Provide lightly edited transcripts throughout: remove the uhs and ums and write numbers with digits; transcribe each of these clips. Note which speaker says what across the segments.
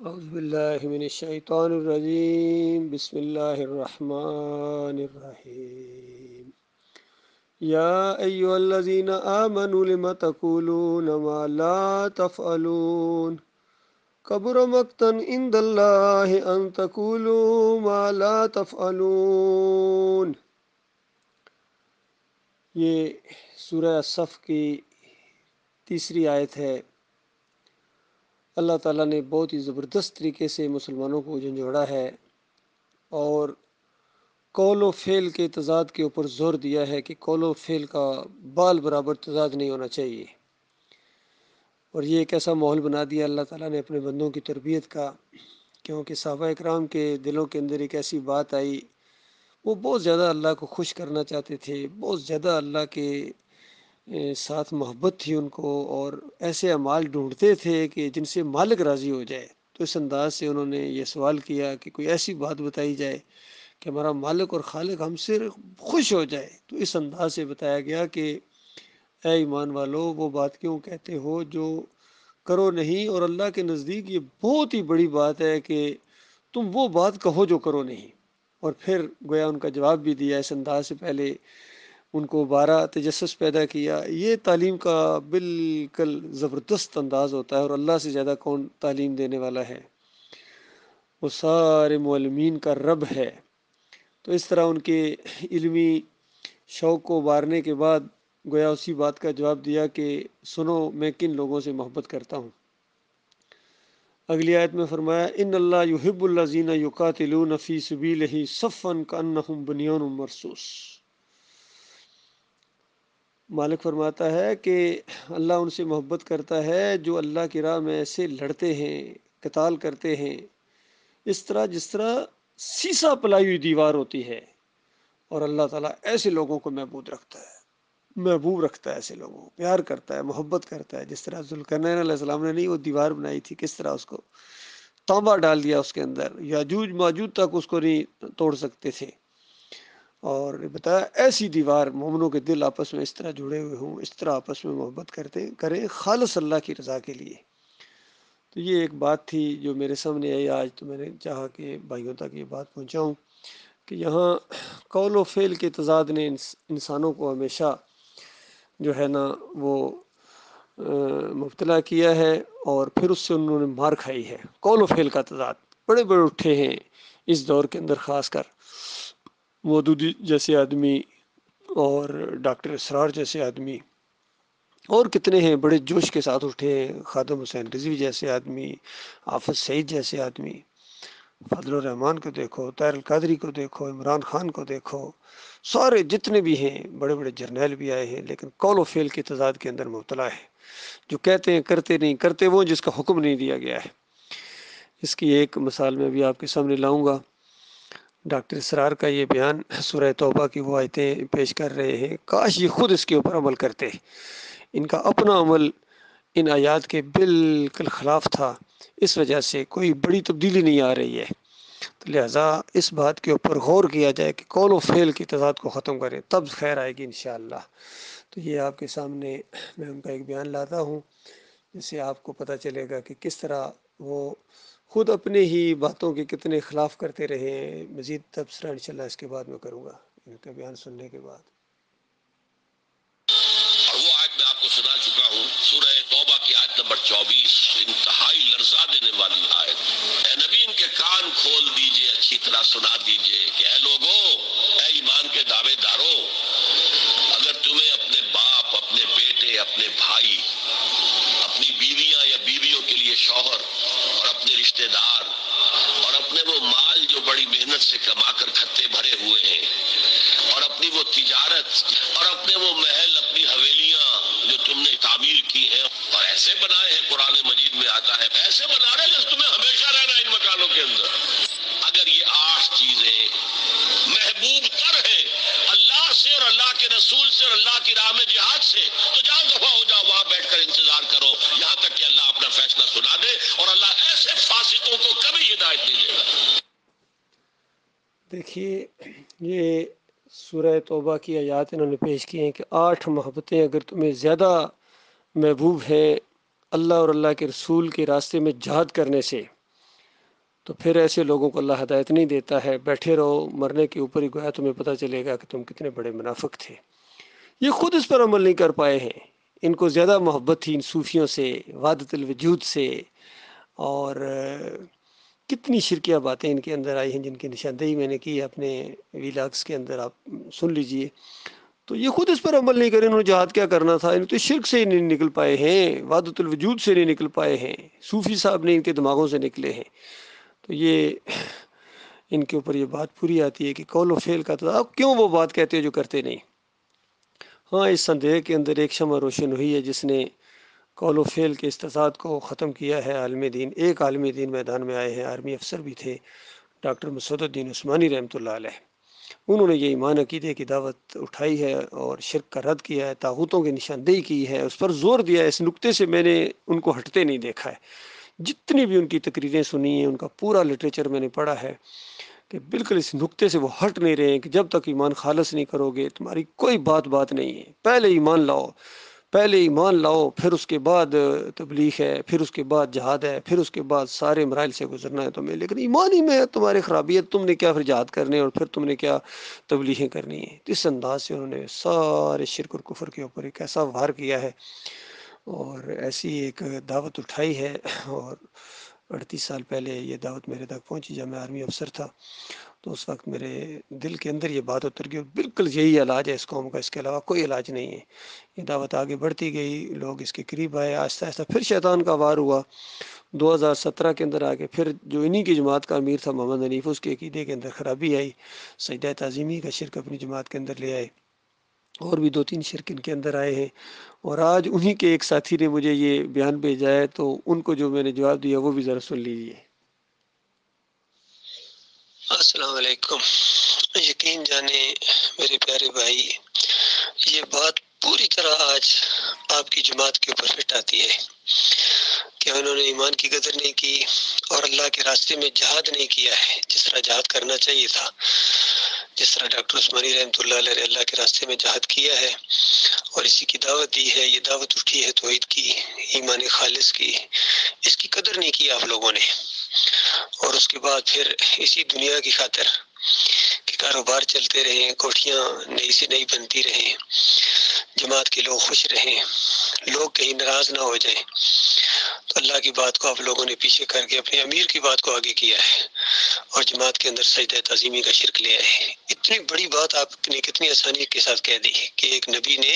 Speaker 1: اعوذ باللہ من الشیطان الرجیم بسم اللہ الرحمن الرحیم یا ایہا الذین آمنوا لم تقولون ما لا تفعلون کبر مقتا عند اللہ ان تقولوا ما لا تفعلون۔ یہ سورہ الصف کی تیسری آیت ہے۔ اللہ تعالیٰ نے بہت ہی زبردست طریقے سے مسلمانوں کو جھنجھوڑا ہے اور قول و فعل کے تضاد کے اوپر زور دیا ہے کہ قول و فعل کا بال برابر تضاد نہیں ہونا چاہیے، اور یہ ایک ایسا ماحول بنا دیا اللہ تعالیٰ نے اپنے بندوں کی تربیت کا، کیونکہ صحابہ اکرام کے دلوں کے اندر ایک ایسی بات آئی، وہ بہت زیادہ اللہ کو خوش کرنا چاہتے تھے، بہت زیادہ اللہ کے ساتھ محبت تھی ان کو، اور ایسے اعمال ڈھونڈتے تھے کہ جن سے مالک راضی ہو جائے۔ تو اس انداز سے انہوں نے یہ سوال کیا کہ کوئی ایسی بات بتائی جائے کہ ہمارا مالک اور خالق ہم سے خوش ہو جائے۔ تو اس انداز سے بتایا گیا کہ اے ایمان والو، وہ بات کیوں کہتے ہو جو کرو نہیں، اور اللہ کے نزدیک یہ بہت ہی بڑی بات ہے کہ تم وہ بات کہو جو کرو نہیں۔ اور پھر گویا ان کا جواب بھی دیا اس انداز سے، پہلے ان کو بارہ تجسس پیدا کیا۔ یہ تعلیم کا بالکل زبردست انداز ہوتا ہے، اور اللہ سے زیادہ کون تعلیم دینے والا ہے؟ وہ سارے معلمین کا رب ہے۔ تو اس طرح ان کے علمی شوق کو ابھارنے کے بعد گویا اسی بات کا جواب دیا کہ سنو میں کن لوگوں سے محبت کرتا ہوں۔ اگلی آیت میں فرمایا ان اللہ یحب الذین یقاتلون فی سبیلہ صفا کانہم بنیان مرصوص۔ مالک فرماتا ہے کہ اللہ ان سے محبت کرتا ہے جو اللہ کی راہ میں ایسے لڑتے ہیں، قتال کرتے ہیں، اس طرح جس طرح سیسا پلائی ہوئی دیوار ہوتی ہے، اور اللہ تعالیٰ ایسے لوگوں کو محبوب رکھتا ہے، ایسے لوگوں کو پیار کرتا ہے، محبت کرتا ہے۔ جس طرح ذوالقرنین علیہ السلام نے نہیں وہ دیوار بنائی تھی، کس طرح اس کو تانبا ڈال دیا اس کے اندر، یاجوج ماجوج تک اس کو نہیں توڑ سکتے تھے، اور بتایا ایسی دیوار مومنوں کے دل آپس میں اس طرح جڑے ہوئے ہوں، اس طرح آپس میں محبت کریں خالص اللہ کی رضا کے لیے۔ تو یہ ایک بات تھی جو میرے سامنے آئی آج، تو میں نے چاہا کہ بھائیوں تک یہ بات پہنچاؤں کہ یہاں قول و فعل کے تضاد نے انسانوں کو ہمیشہ جو ہے نا وہ مبتلا کیا ہے، اور پھر اس سے انہوں نے مار کھائی ہے۔ قول و فعل کا تضاد بڑے بڑے اٹھے ہیں اس دور کے اندر، خاص کر مودودی جیسے آدمی اور ڈاکٹر اسرار جیسے آدمی، اور کتنے ہیں بڑے جوش کے ساتھ اٹھے ہیں، خادم حسین رضوی جیسے آدمی، حافظ سعید جیسے آدمی، فضل الرحمان کو دیکھو، طاہر القادری کو دیکھو، عمران خان کو دیکھو، سارے جتنے بھی ہیں بڑے بڑے جرنیل بھی آئے ہیں، لیکن قول و فعل کے تضاد کے اندر مبتلا ہے۔ جو کہتے ہیں کرتے نہیں، کرتے وہ جس کا حکم نہیں دیا گیا ہے۔ اس کی ایک مثال میں بھی آپ کے سامنے لاؤں گا۔ ڈاکٹر اسرار کا یہ بیان سورہ توبہ کی وہ آیتیں پیش کر رہے ہیں، کاش یہ خود اس کے اوپر عمل کرتے۔ ان کا اپنا عمل ان آیات کے بالکل خلاف تھا، اس وجہ سے کوئی بڑی تبدیلی نہیں آ رہی ہے۔ تو لہٰذا اس بات کے اوپر غور کیا جائے کہ قول و فعل کی تضاد کو ختم کریں، تب خیر آئے گی انشاءاللہ۔ تو یہ آپ کے سامنے میں ان کا ایک بیان لاتا ہوں، جس سے آپ کو پتہ چلے گا کہ کس طرح وہ خود اپنے ہی باتوں کے کتنے خلاف کرتے رہے ہیں۔ مزید تبصرہ انشاءاللہ اس کے بعد میں کروں گا، ان کا بیان سننے کے بعد۔
Speaker 2: اور وہ آیت میں آپ کو سنا چکا ہوں، سورہ توبہ کی آیت نمبر 24، انتہائی لرزا دینے والی آیت۔ اے نبی ان کے کان کھول دیجئے، اچھی طرح سنا دیجئے کہ اے لوگو، اے ایمان کے دعوے دارو، اگر تمہیں اپنے باپ، اپنے بیٹے، اپنے بھائی، اپنی بیویاں یا بیویوں کے لیے شوہر، اور اپنے رشتہ دار، اور اپنے وہ مال جو بڑی محنت سے کما کر کھتے بھرے ہوئے ہیں، اور اپنی وہ تجارت، اور اپنے وہ محل، اپنی حویلیاں جو تم نے تعمیر کی ہیں اور ایسے بنائے ہیں، قرآن مجید میں آتا ہے ایسے بنا رہے جس تمہیں ہمیشہ رہنا ہے ان مکانوں کے اندر۔ اگر یہ 8 چیزیں محبوب تر ہیں اللہ سے اور اللہ کے رسول سے اور اللہ کی راہ میں جہاد سے، تو جاؤ دفعہ ہو جاؤ، وہاں بیٹھ کر انتظار کرو یہاں تک کہ اللہ اپنا فیصلہ سنا دے، اور اللہ ایسے فاسقوں کو کبھی ہدایت نہیں دے گا۔
Speaker 1: دیکھیے، یہ سورہ توبہ کی آیات انہوں نے پیش کی ہیں کہ 8 محبتیں اگر تمہیں زیادہ محبوب ہیں اللہ اور اللہ کے رسول کے راستے میں جہاد کرنے سے، تو پھر ایسے لوگوں کو اللہ ہدایت نہیں دیتا ہے، بیٹھے رہو، مرنے کے اوپر ہی گویا تمہیں پتہ چلے گا کہ تم کتنے بڑے منافق تھے۔ یہ خود اس پر عمل نہیں کر پائے ہیں، ان کو زیادہ محبت تھی ان صوفیوں سے، وحدت الوجود سے، اور کتنی شرکیہ باتیں ان کے اندر آئی ہیں جن کی نشاندہی میں نے کی اپنے ویلاگس کے اندر، آپ سن لیجئے۔ تو یہ خود اس پر عمل نہیں کرے، انہوں نے جہاد کیا کرنا تھا، ان تو شرک سے ہی نہیں نکل پائے ہیں، وحدت الوجود سے نہیں نکل پائے ہیں، صوفی صاحب نے ان کے دماغوں سے نکلے ہیں۔ تو یہ ان کے اوپر یہ بات پوری آتی ہے کہ قول و فعل کا تو آپ کیوں وہ بات کہتے ہو جو کرتے نہیں۔ ہاں، اس سندھ کے اندر ایک شمع روشن ہوئی ہے جس نے قول و فعل کے استضاد کو ختم کیا ہے۔ عالم دین، ایک عالم دین میدان میں آئے ہیں، آرمی افسر بھی تھے، ڈاکٹر مسعود الدین عثمانی رحمۃ اللہ علیہ۔ انہوں نے یہ ایمان عقیدے کی دعوت اٹھائی ہے اور شرک کا رد کیا ہے، طاغوتوں کی نشاندہی کی ہے، اس پر زور دیا ہے۔ اس نقطے سے میں نے ان کو ہٹتے نہیں دیکھا ہے، جتنی بھی ان کی تقریریں سنی ہیں، ان کا پورا لٹریچر میں نے پڑھا ہے کہ بالکل اس نقطے سے وہ ہٹ نہیں رہے ہیں کہ جب تک ایمان خالص نہیں کرو گے تمہاری کوئی بات نہیں ہے۔ پہلے ایمان لاؤ، پہلے ایمان لاؤ، پھر اس کے بعد تبلیغ ہے، پھر اس کے بعد جہاد ہے، پھر اس کے بعد سارے مراحل سے گزرنا ہے تمہیں، لیکن ایمان ہی میں تمہاری خرابی ہے، تم نے کیا پھر جہاد کرنے اور پھر تم نے کیا تبلیغیں کرنی ہے۔ اس انداز سے انہوں نے سارے شرک اور کفر کے اوپر ایک ایسا وار کیا ہے اور ایسی ایک دعوت اٹھائی ہے، اور 38 سال پہلے یہ دعوت میرے تک پہنچی جب میں آرمی افسر تھا، تو اس وقت میرے دل کے اندر یہ بات اتر گئی، بالکل یہی علاج ہے اس قوم کا، اس کے علاوہ کوئی علاج نہیں ہے۔ یہ دعوت آگے بڑھتی گئی، لوگ اس کے قریب آئے، آہستہ آہستہ پھر شیطان کا وار ہوا 2017 کے اندر آگے، پھر جو انہی کی جماعت کا امیر تھا محمد حنیف، اس کے عقیدے کے اندر خرابی آئی، سجدہ تعظیمی کا شرک اپنی جماعت کے اندر لے آئے، اور بھی 2-3 شرک ان کے اندر آئے ہیں۔ اور آج انہی کے ایک ساتھی نے مجھے یہ بیان بھیجا ہے، تو ان کو جو میں نے جواب دیا وہ بھی ذرا سن لیجیے۔
Speaker 3: السلام علیکم۔ یقین جانے میرے پیارے بھائی، یہ بات پوری طرح آج آپ کی جماعت کے اوپر فٹ آتی ہے کہ انہوں نے ایمان کی قدر نہیں کی اور اللہ کے راستے میں جہاد نہیں کیا ہے جس طرح جہاد کرنا چاہیے تھا، جس طرح ڈاکٹر عثمانی رحمۃ اللہ علیہ نے اللہ کے راستے میں جہاد کیا ہے اور اسی کی دعوت دی ہے۔ یہ دعوت اٹھی ہے توحید کی، ایمان خالص کی، اس کی قدر نہیں کی آپ لوگوں نے، اور اس کے بعد پھر اسی دنیا کی خاطر کہ کاروبار چلتے رہیں، کوٹھیاں نئی سے نئی بنتی رہیں، جماعت کے لوگ خوش رہیں، لوگ کہیں ناراض نہ ہو جائیں، تو اللہ کی بات کو آپ لوگوں نے پیچھے کر کے اپنے امیر کی بات کو آگے کیا ہے اور جماعت کے اندر سجدہ تعظیمی کا شرک لے آئے۔ اتنی بڑی بات آپ نے کتنی آسانی کے ساتھ کہہ دی کہ ایک نبی نے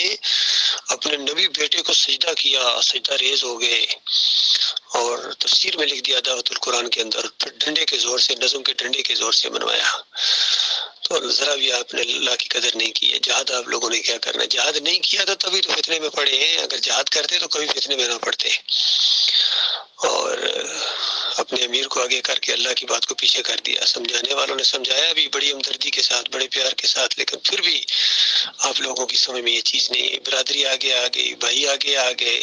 Speaker 3: اپنے نبی بیٹے کو سجدہ کیا، سجدہ ریز ہو گئے، اور تفسیر میں لکھ دیا دعوت القرآن کے اندر، پھر ڈنڈے کے زور سے، نظم کے ڈنڈے کے زور سے منوایا۔ تو ذرا بھی آپ نے اللہ کی قدر نہیں کی ہے۔ جہاد آپ لوگوں نے کیا کرنا ہے؟ جہاد نہیں کیا تو تبھی تو فتنے میں پڑے ہیں، اگر جہاد کرتے تو کبھی فتنے میں نہ پڑتے۔ اور اپنے امیر کو آگے کر کے اللہ کی بات کو پیچھے کر دیا۔ سمجھانے والوں نے سمجھایا بھی بڑی ہمدردی کے ساتھ، بڑے پیار کے ساتھ، لیکن پھر بھی آپ لوگوں کی سمجھ میں یہ چیز نہیں ہے۔ برادری آگے آ گئی، بھائی آگے آ گئے،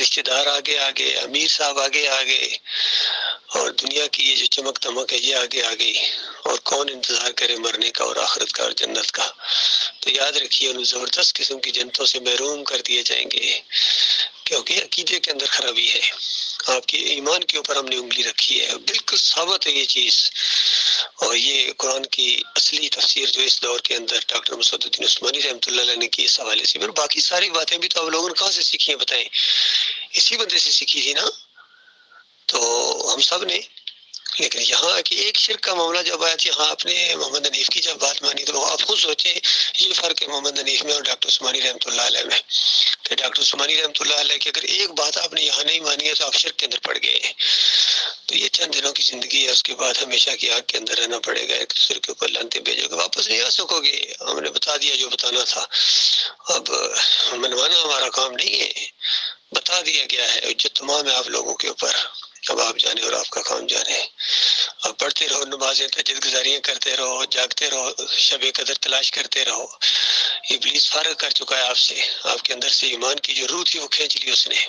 Speaker 3: رشتہ دار آگے آ گئے، امیر صاحب آگے آ گئے، اور دنیا کی یہ جو چمک دمک ہے یہ آگے آ گئی، اور کون انتظار کرے مرنے کا اور آخرت کا اور جنت کا؟ تو یاد رکھیے انہیں زبردست قسم کی جنتوں سے محروم کر دیے جائیں گے، کیونکہ عقیدے کے اندر خرابی ہے۔ آپ کے ایمان کے اوپر ہم نے انگلی رکھی ہے، بالکل ثابت ہے یہ چیز، اور یہ قرآن کی اصلی تفسیر جو اس دور کے اندر ڈاکٹر مسعود الدین عثمانی رحمۃ اللہ علیہ نے کی اس حوالے سے، پھر باقی ساری باتیں بھی تو آپ لوگوں نے کہاں سے سیکھی ہیں بتائیں؟ اسی بندے سے سیکھی تھی نا، تو ہم سب نے۔ لیکن یہاں کہ ایک شرک کا معاملہ جب آیا تھی، ہاں، اپنے محمد حنیف کی جب بات مانی تو آپ خود سوچیں یہ فرق ہے محمد حنیف میں اور ڈاکٹر عثمانی رحمۃ اللہ علیہ میں، کہ ڈاکٹر عثمانی رحمۃ اللہ علیہ کی اگر ایک بات آپ نے یہاں نہیں مانی ہے تو آپ شرک کے اندر پڑ گئے ہیں۔ تو یہ چند دنوں کی زندگی ہے، اس کے بعد ہمیشہ کی آگ کے اندر رہنا پڑے گا، ایک دوسرے کے اوپر لانتیں بھیجو گے، واپس نہیں آ سکو گے۔ ہم نے بتا دیا جو بتانا تھا، اب منوانا ہمارا کام نہیں ہے، بتا دیا گیا ہے، جو تمام ہے آپ لوگوں کے اوپر، اب آپ جانے اور آپ کا کام جانے۔ اب پڑھتے رہو، نمازیں تہجد گزاریاں کرتے رہو، جاگتے رہو، شب قدر تلاش کرتے رہو۔ ابلیس فارغ کر چکا ہے آپ سے، آپ کے اندر سے ایمان کی جو روح تھی وہ کھینچ لی اس نے۔